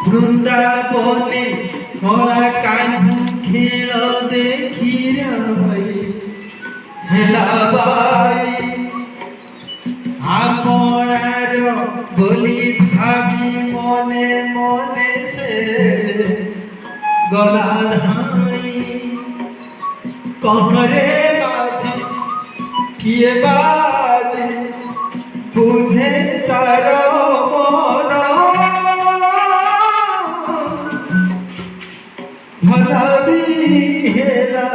বৃন্দাবনে খোলা কানু খেল দেখি হেলাবাই আপনার বলি ভাবি মনে মনে সে গলা ধাই কমরে বাজে কিয়ে বাজে বুঝে তার মন ভলাবি হেলা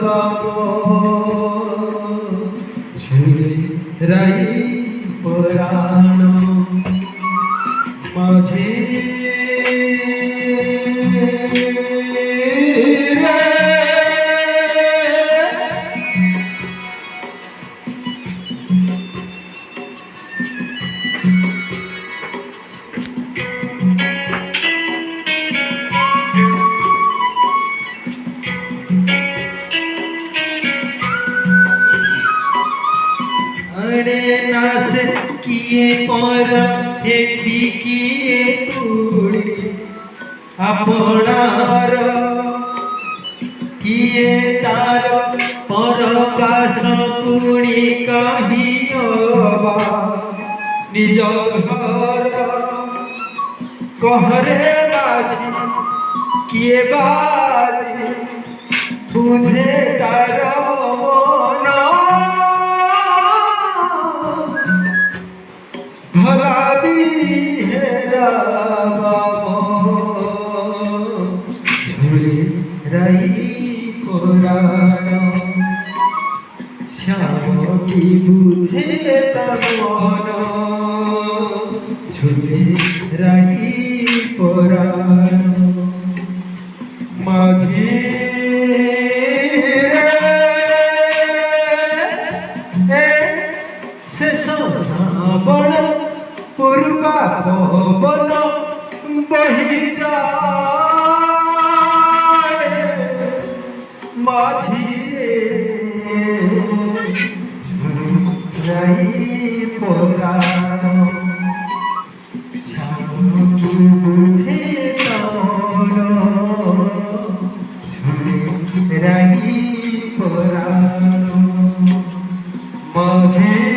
বাবো ছুরি রাই পুরাণ মাঝে नास किए पर एठी किए कुड़ी आपणार किए तार परकाश पुणी कहियोबा निज घर कहरे बाजी किए बाजी बुझे तार मन भलाबी हेरा बाबो झुली रही पुराण श्याम की बुझे तमन झुली रही पुराण माझी श्रावण पूर्वा पवन बही जाए माझिए झुराई पुराण श्याम की बुझे तमन झुराई पुराण माझे